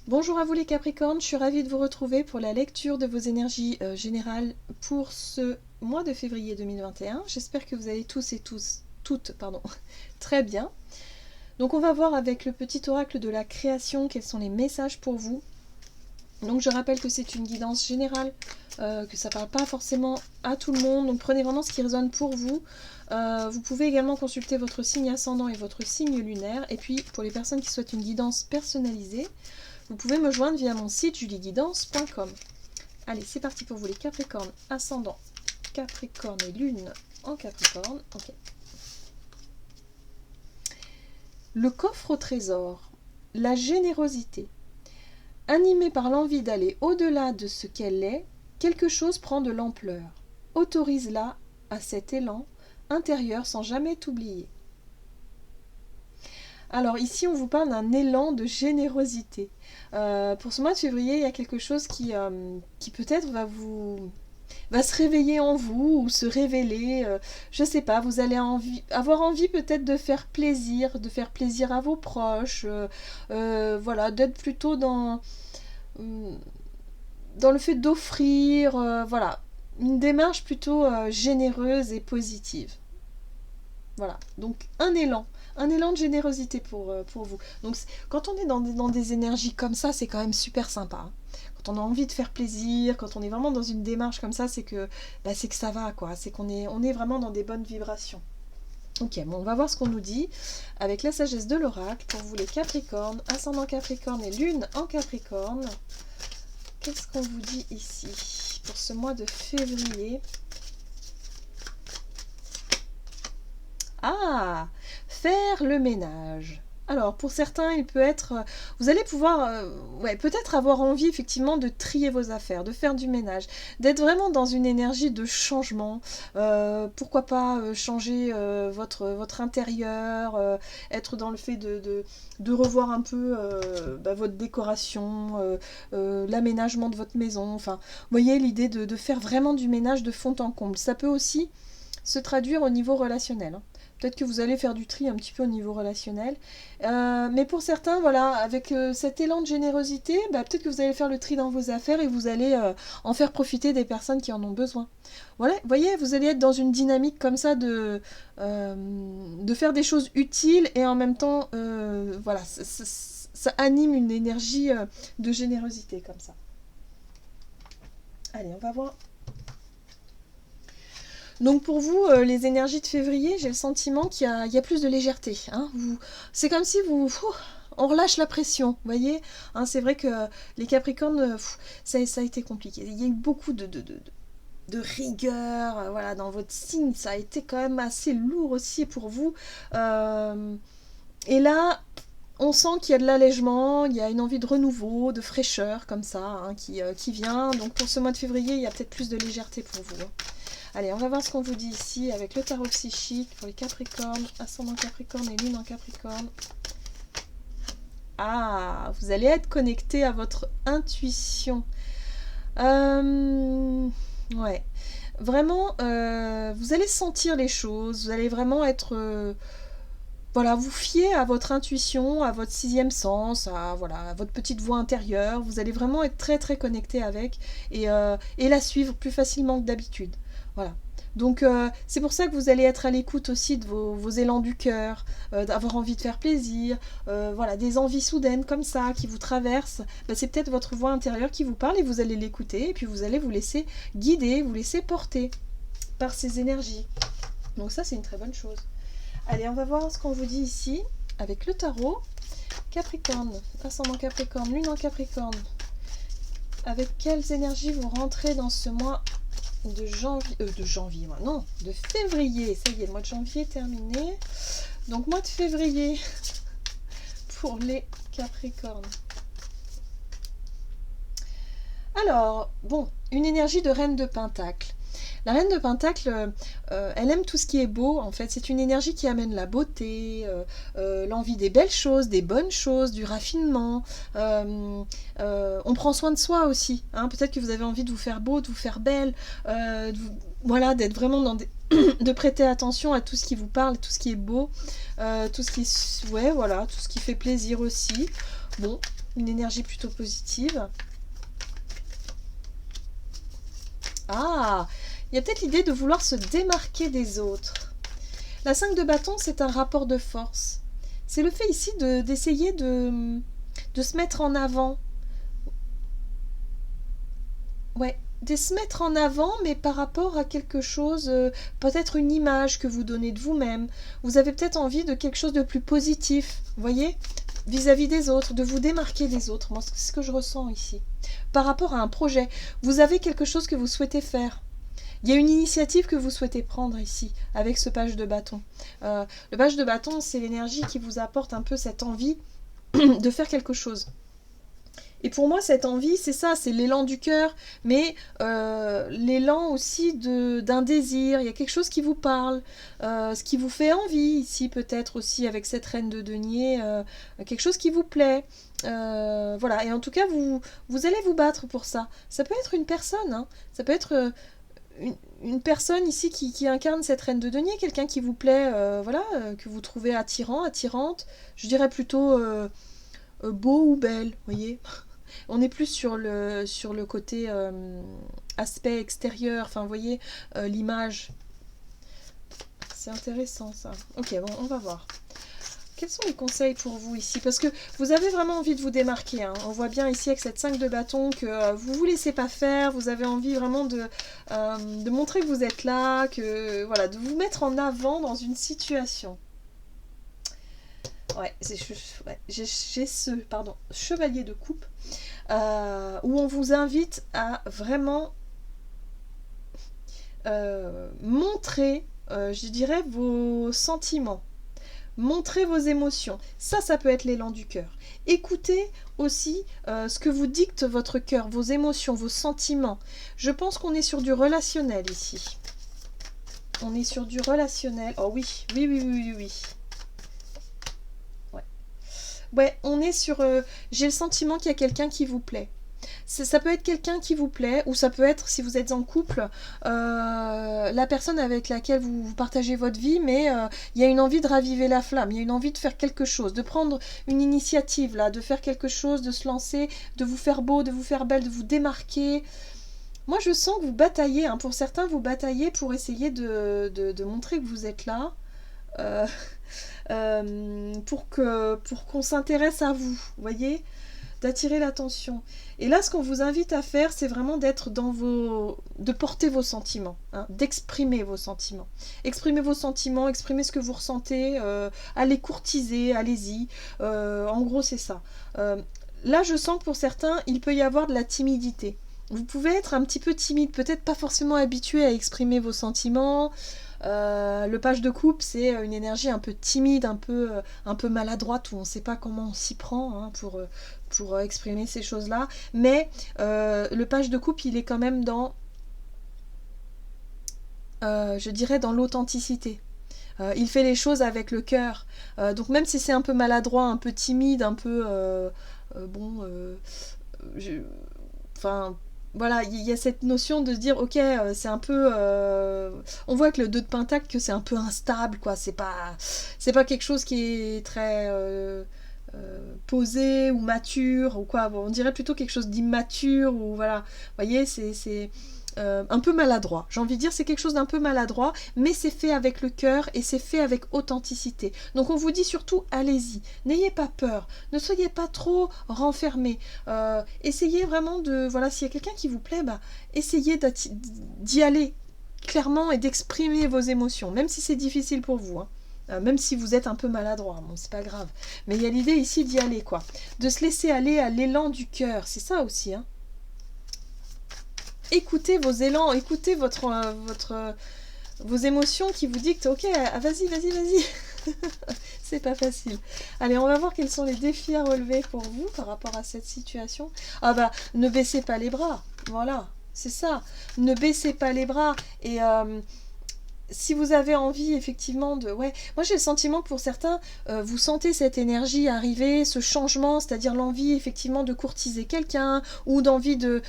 Bonjour à vous les Capricornes, je suis ravie de vous retrouver pour la lecture de vos énergies générales pour ce mois de février 2021. J'espère que vous allez toutes, très bien. Donc on va voir avec le petit oracle de la création quels sont les messages pour vous. Donc je rappelle que c'est une guidance générale, que ça ne parle pas forcément à tout le monde, donc prenez vraiment ce qui résonne pour vous. Vous pouvez également consulter votre signe ascendant et votre signe lunaire, et puis pour les personnes qui souhaitent une guidance personnalisée, vous pouvez me joindre via mon site julieguidance.com. Allez, c'est parti pour vous les Capricornes, ascendant Capricorne et lune en Capricorne. Ok. Le coffre au trésor, la générosité. Animée par l'envie d'aller au-delà de ce qu'elle est, quelque chose prend de l'ampleur. Autorise-la à cet élan intérieur sans jamais t'oublier. Alors ici, on vous parle d'un élan de générosité. Pour ce mois de février, il y a quelque chose qui peut-être va se réveiller en vous ou se révéler. Je sais pas, vous allez avoir envie peut-être de faire plaisir à vos proches. Voilà, d'être plutôt dans le fait d'offrir, voilà, une démarche plutôt généreuse et positive. Voilà, donc un élan de générosité pour vous. Donc quand on est dans des énergies comme ça, c'est quand même super sympa. Hein. Quand on a envie de faire plaisir, quand on est vraiment dans une démarche comme ça, c'est que ça va, quoi. C'est qu'on est vraiment dans des bonnes vibrations. Ok, bon, on va voir ce qu'on nous dit avec la sagesse de l'oracle pour vous les Capricornes, ascendant Capricorne et lune en Capricorne. Qu'est-ce qu'on vous dit ici pour ce mois de février? Ah, faire le ménage. Alors, pour certains, il peut être... vous allez pouvoir, peut-être avoir envie, effectivement, de trier vos affaires, de faire du ménage, d'être vraiment dans une énergie de changement. Pourquoi pas changer votre intérieur, être dans le fait de revoir un peu votre décoration, l'aménagement de votre maison. Enfin, vous voyez, l'idée de faire vraiment du ménage de fond en comble. Ça peut aussi se traduire au niveau relationnel. Hein. Peut-être que vous allez faire du tri un petit peu au niveau relationnel. Mais pour certains, voilà, avec cet élan de générosité, peut-être que vous allez faire le tri dans vos affaires et vous allez en faire profiter des personnes qui en ont besoin. Voilà, vous voyez, vous allez être dans une dynamique comme ça de faire des choses utiles et en même temps, voilà, ça anime une énergie de générosité comme ça. Allez, on va voir. Donc pour vous, les énergies de février, j'ai le sentiment qu'il y a plus de légèreté. Hein. C'est comme si on relâche la pression, vous voyez. Hein, c'est vrai que les Capricornes, ça a été compliqué. Il y a eu beaucoup de rigueur, voilà, dans votre signe. Ça a été quand même assez lourd aussi pour vous. Et là, on sent qu'il y a de l'allègement, il y a une envie de renouveau, de fraîcheur comme ça, hein, qui vient. Donc pour ce mois de février, il y a peut-être plus de légèreté pour vous. Hein. Allez, on va voir ce qu'on vous dit ici avec le tarot psychique pour les Capricornes, ascendant Capricorne et lune en Capricorne. Ah, vous allez être connecté à votre intuition. Ouais. Vraiment, vous allez sentir les choses, vous allez vraiment être... voilà, vous fiez à votre intuition, à votre sixième sens, à votre petite voix intérieure. Vous allez vraiment être très très connecté avec et la suivre plus facilement que d'habitude. Voilà. Donc c'est pour ça que vous allez être à l'écoute aussi de vos élans du cœur, d'avoir envie de faire plaisir, voilà, des envies soudaines comme ça qui vous traversent. C'est peut-être votre voix intérieure qui vous parle et vous allez l'écouter et puis vous allez vous laisser guider, vous laisser porter par ces énergies. Donc ça c'est une très bonne chose. Allez, on va voir ce qu'on vous dit ici avec le tarot. Capricorne, ascendant Capricorne, lune en Capricorne. Avec quelles énergies vous rentrez dans ce mois de février. Ça y est, le mois de janvier est terminé. Donc, mois de février pour les Capricornes. Alors, bon, une énergie de reine de Pentacle. La reine de Pentacle, elle aime tout ce qui est beau, en fait. C'est une énergie qui amène la beauté, l'envie des belles choses, des bonnes choses, du raffinement. On prend soin de soi aussi. Hein. Peut-être que vous avez envie de vous faire beau, de vous faire belle, voilà, d'être vraiment dans des... de prêter attention à tout ce qui vous parle, tout ce qui est beau, tout ce qui fait plaisir aussi. Bon, Une énergie plutôt positive. Ah, il y a peut-être l'idée de vouloir se démarquer des autres. La 5 de bâton, c'est un rapport de force. C'est le fait ici d'essayer de se mettre en avant. Ouais, de se mettre en avant, mais par rapport à quelque chose, peut-être une image que vous donnez de vous-même. Vous avez peut-être envie de quelque chose de plus positif, vous voyez, vis-à-vis des autres, de vous démarquer des autres. Moi, c'est ce que je ressens ici. Par rapport à un projet, vous avez quelque chose que vous souhaitez faire. Il y a une initiative que vous souhaitez prendre ici, avec ce page de bâton. Le page de bâton, c'est l'énergie qui vous apporte un peu cette envie de faire quelque chose. Et pour moi, cette envie, c'est ça, c'est l'élan du cœur, mais l'élan aussi d'un désir. Il y a quelque chose qui vous parle, ce qui vous fait envie, ici peut-être aussi avec cette reine de denier, quelque chose qui vous plaît. Voilà, et en tout cas, vous allez vous battre pour ça. Ça peut être une personne, hein. Ça peut être une personne ici qui incarne cette reine de denier, quelqu'un qui vous plaît, voilà, que vous trouvez attirant, attirante. Je dirais plutôt beau ou belle, vous voyez. On est plus sur le côté aspect extérieur, enfin vous voyez, l'image. C'est intéressant ça. Ok, bon, on va voir. Quels sont les conseils pour vous ici? Parce que vous avez vraiment envie de vous démarquer. Hein. On voit bien ici avec cette 5 de bâton que vous ne vous laissez pas faire. Vous avez envie vraiment de montrer que vous êtes là, voilà, de vous mettre en avant dans une situation. Ouais, j'ai ce chevalier de coupe où on vous invite à vraiment montrer, je dirais, vos sentiments. Montrez vos émotions. Ça peut être l'élan du cœur. Écoutez aussi ce que vous dicte votre cœur, vos émotions, vos sentiments. Je pense qu'on est sur du relationnel ici. On est sur du relationnel. Oh oui. Ouais, on est sur... j'ai le sentiment qu'il y a quelqu'un qui vous plaît. Ça peut être quelqu'un qui vous plaît, ou ça peut être, si vous êtes en couple, la personne avec laquelle vous partagez votre vie, mais il y a une envie de raviver la flamme, il y a une envie de faire quelque chose, de prendre une initiative, là, de faire quelque chose, de se lancer, de vous faire beau, de vous faire belle, de vous démarquer. Moi, je sens que vous bataillez, hein. Pour certains, vous bataillez pour essayer de montrer que vous êtes là. Pour qu'on s'intéresse à vous, voyez, d'attirer l'attention. Et là, ce qu'on vous invite à faire, c'est vraiment de porter vos sentiments, hein, d'exprimer vos sentiments. Exprimez vos sentiments, exprimez ce que vous ressentez, allez courtiser, allez-y. En gros, c'est ça. Là, je sens que pour certains, il peut y avoir de la timidité. Vous pouvez être un petit peu timide, peut-être pas forcément habitué à exprimer vos sentiments. Le page de coupe, c'est une énergie un peu timide, un peu maladroite, où on ne sait pas comment on s'y prend, hein, pour exprimer ces choses-là. Mais le page de coupe, il est quand même dans, je dirais, dans l'authenticité. Il fait les choses avec le cœur. Donc même si c'est un peu maladroit, un peu timide, un peu... Enfin... Voilà, il y a cette notion de se dire, ok, c'est un peu... on voit que le 2 de pentacle, que c'est un peu instable, quoi. C'est pas quelque chose qui est très posé ou mature, ou quoi. Bon, on dirait plutôt quelque chose d'immature, ou voilà. Vous voyez, c'est un peu maladroit. J'ai envie de dire, c'est quelque chose d'un peu maladroit, mais c'est fait avec le cœur et c'est fait avec authenticité. Donc on vous dit surtout, allez-y, n'ayez pas peur, ne soyez pas trop renfermés. Essayez vraiment de, voilà, s'il y a quelqu'un qui vous plaît, essayez d'y aller clairement et d'exprimer vos émotions, même si c'est difficile pour vous, hein. Même si vous êtes un peu maladroit, bon, c'est pas grave. Mais il y a l'idée ici d'y aller, quoi. De se laisser aller à l'élan du cœur, c'est ça aussi, hein. Écoutez vos élans, écoutez vos émotions qui vous dictent, ok, vas-y. C'est pas facile. Allez, on va voir quels sont les défis à relever pour vous par rapport à cette situation. Ne baissez pas les bras, voilà, c'est ça. Ne baissez pas les bras et si vous avez envie effectivement de... Ouais, moi j'ai le sentiment que pour certains, vous sentez cette énergie arriver, ce changement, c'est-à-dire l'envie effectivement de courtiser quelqu'un, ou d'envie de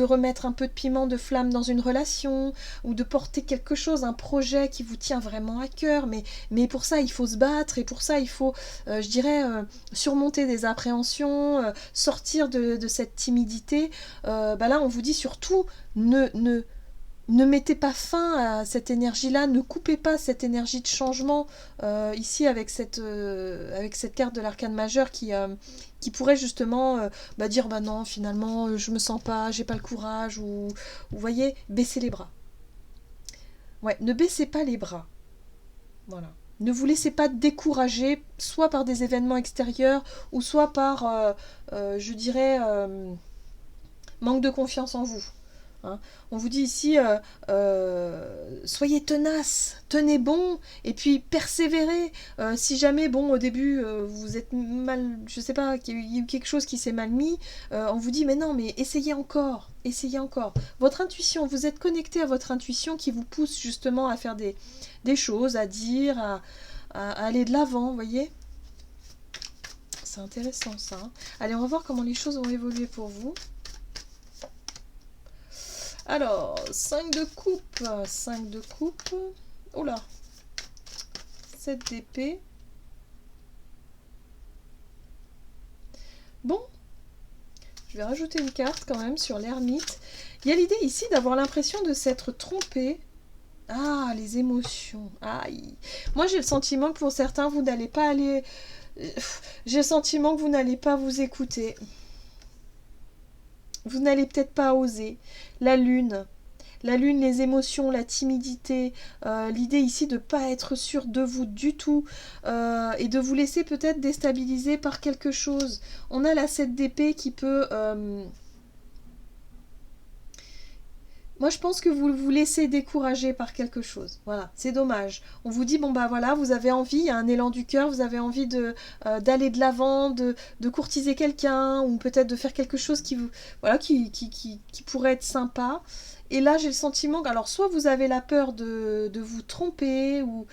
remettre un peu de piment, de flamme dans une relation, ou de porter quelque chose, un projet qui vous tient vraiment à cœur, mais pour ça il faut se battre, et pour ça il faut, je dirais, surmonter des appréhensions, sortir de cette timidité. Bah là on vous dit surtout, ne mettez pas fin à cette énergie-là, ne coupez pas cette énergie de changement ici avec cette carte de l'arcane majeur qui pourrait justement bah, dire bah non finalement je me sens pas, j'ai pas le courage ou vous voyez, baissez les bras. Ouais, ne baissez pas les bras. Voilà. Ne vous laissez pas décourager, soit par des événements extérieurs ou soit par, je dirais, manque de confiance en vous. Hein. On vous dit ici, soyez tenace, tenez bon, et puis persévérez. Si jamais, bon, au début, vous êtes mal, je sais pas, qu'il y a eu quelque chose qui s'est mal mis, on vous dit, mais non, mais essayez encore, essayez encore. Votre intuition, vous êtes connecté à votre intuition qui vous pousse justement à faire des choses, à dire, à aller de l'avant, vous voyez. C'est intéressant ça. Hein. Allez, on va voir comment les choses vont évoluer pour vous. Alors, 5 de coupe, 5 de coupe, oh là, 7 d'épée. Bon, je vais rajouter une carte quand même sur l'ermite. Il y a l'idée ici d'avoir l'impression de s'être trompé. Ah, les émotions, aïe. Moi j'ai le sentiment que pour certains, vous n'allez pas aller... J'ai le sentiment que vous n'allez pas vous écouter. Vous n'allez peut-être pas oser. La lune, les émotions, la timidité, l'idée ici de ne pas être sûr de vous du tout et de vous laisser peut-être déstabiliser par quelque chose. On a la 7 d'épée qui peut... Moi, je pense que vous vous laissez décourager par quelque chose. Voilà, c'est dommage. On vous dit, bon bah voilà, vous avez envie, il y a un élan du cœur, vous avez envie d'aller de l'avant, de courtiser quelqu'un, ou peut-être de faire quelque chose qui, vous, voilà, qui pourrait être sympa. Et là, j'ai le sentiment que, alors, soit vous avez la peur de vous tromper, ou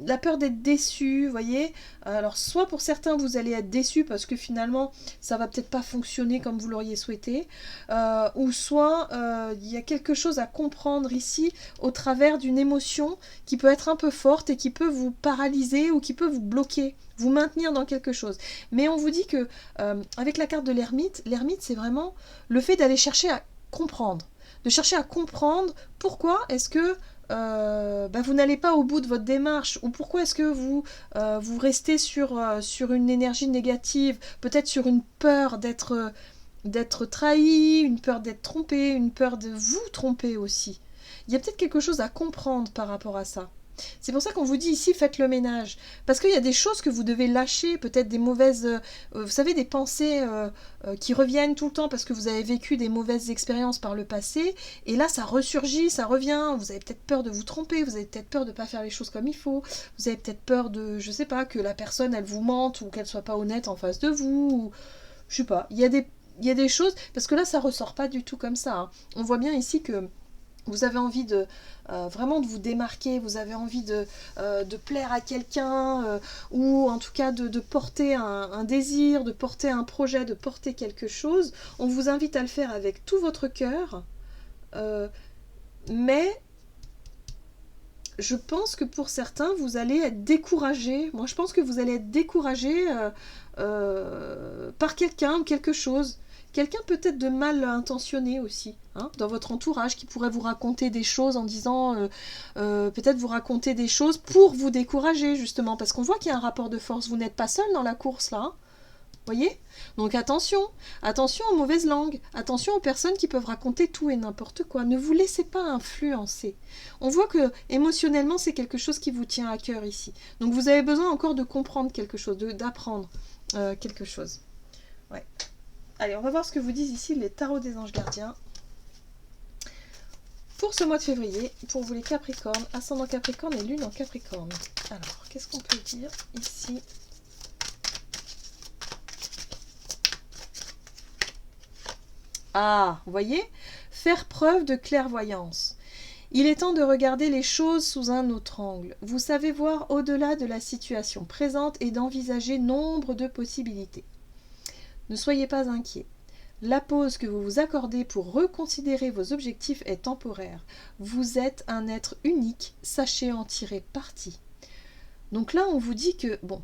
la peur d'être déçu, vous voyez. Alors, soit pour certains, vous allez être déçu parce que finalement, ça va peut-être pas fonctionner comme vous l'auriez souhaité, ou soit il y a quelque chose à comprendre ici au travers d'une émotion qui peut être un peu forte et qui peut vous paralyser ou qui peut vous bloquer, vous maintenir dans quelque chose. Mais on vous dit que avec la carte de l'ermite c'est vraiment le fait d'aller chercher à comprendre, de chercher à comprendre pourquoi est-ce que bah vous n'allez pas au bout de votre démarche, ou pourquoi est-ce que vous restez sur une énergie négative, peut-être sur une peur d'être trahi, une peur d'être trompé, une peur de vous tromper aussi. Il y a peut-être quelque chose à comprendre par rapport à ça. C'est pour ça qu'on vous dit ici, faites le ménage. Parce qu'il y a des choses que vous devez lâcher, peut-être des mauvaises... vous savez, des pensées qui reviennent tout le temps parce que vous avez vécu des mauvaises expériences par le passé. Et là, ça ressurgit, ça revient. Vous avez peut-être peur de vous tromper, vous avez peut-être peur de ne pas faire les choses comme il faut. Vous avez peut-être peur de, je sais pas, que la personne, elle vous mente ou qu'elle soit pas honnête en face de vous. Ou, je sais pas, il y a des choses... Parce que là, ça ressort pas du tout comme ça. Hein. On voit bien ici que... Vous avez envie de vraiment de vous démarquer, vous avez envie de plaire à quelqu'un, ou en tout cas de porter un désir, de porter un projet, de porter quelque chose. On vous invite à le faire avec tout votre cœur, mais je pense que pour certains, vous allez être découragé. Moi, je pense que vous allez être découragé par quelqu'un ou quelque chose. Quelqu'un peut-être de mal intentionné aussi, hein, dans votre entourage, qui pourrait vous raconter des choses en disant, peut-être vous raconter des choses pour vous décourager, justement, parce qu'on voit qu'il y a un rapport de force. Vous n'êtes pas seul dans la course, là. Hein. Voyez? Donc attention, attention aux mauvaises langues, attention aux personnes qui peuvent raconter tout et n'importe quoi. Ne vous laissez pas influencer. On voit que émotionnellement, c'est quelque chose qui vous tient à cœur ici. Donc vous avez besoin encore de comprendre quelque chose, d'apprendre quelque chose. Ouais. Allez, on va voir ce que vous disent ici les tarots des anges gardiens. Pour ce mois de février, pour vous les Capricornes, ascendant Capricorne et lune en Capricorne. Alors, qu'est-ce qu'on peut dire ici ? Ah, vous voyez ? Faire preuve de clairvoyance. Il est temps de regarder les choses sous un autre angle. Vous savez voir au-delà de la situation présente et d'envisager nombre de possibilités. Ne soyez pas inquiets. La pause que vous vous accordez pour reconsidérer vos objectifs est temporaire. Vous êtes un être unique, sachez en tirer parti. Donc là, on vous dit que, bon,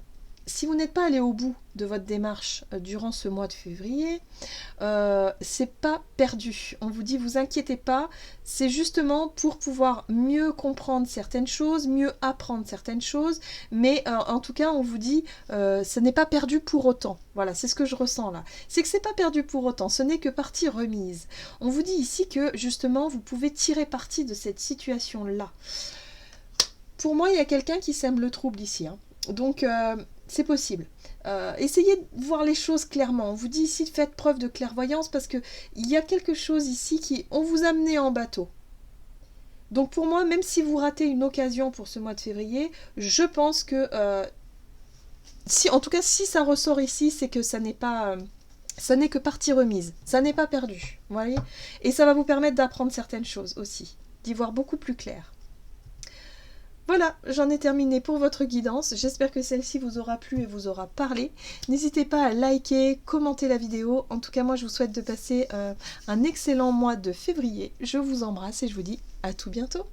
si vous n'êtes pas allé au bout de votre démarche durant ce mois de février, c'est pas perdu. On vous dit, vous inquiétez pas, c'est justement pour pouvoir mieux comprendre certaines choses, mieux apprendre certaines choses, mais en tout cas, on vous dit, ce n'est pas perdu pour autant. Voilà, c'est ce que je ressens là. C'est que c'est pas perdu pour autant, ce n'est que partie remise. On vous dit ici que, justement, vous pouvez tirer parti de cette situation-là. Pour moi, il y a quelqu'un qui sème le trouble ici, hein. Donc, c'est possible. Essayez de voir les choses clairement. On vous dit ici de faites preuve de clairvoyance parce qu'il y a quelque chose ici qui... On vous a amené en bateau. Donc pour moi, même si vous ratez une occasion pour ce mois de février, je pense que... en tout cas, si ça ressort ici, c'est que ça n'est pas... ça n'est que partie remise. Ça n'est pas perdu. Vous voyez ? Et ça va vous permettre d'apprendre certaines choses aussi. D'y voir beaucoup plus clair. Voilà, j'en ai terminé pour votre guidance. J'espère que celle-ci vous aura plu et vous aura parlé. N'hésitez pas à liker, commenter la vidéo. En tout cas, moi, je vous souhaite de passer un excellent mois de février. Je vous embrasse et je vous dis à tout bientôt.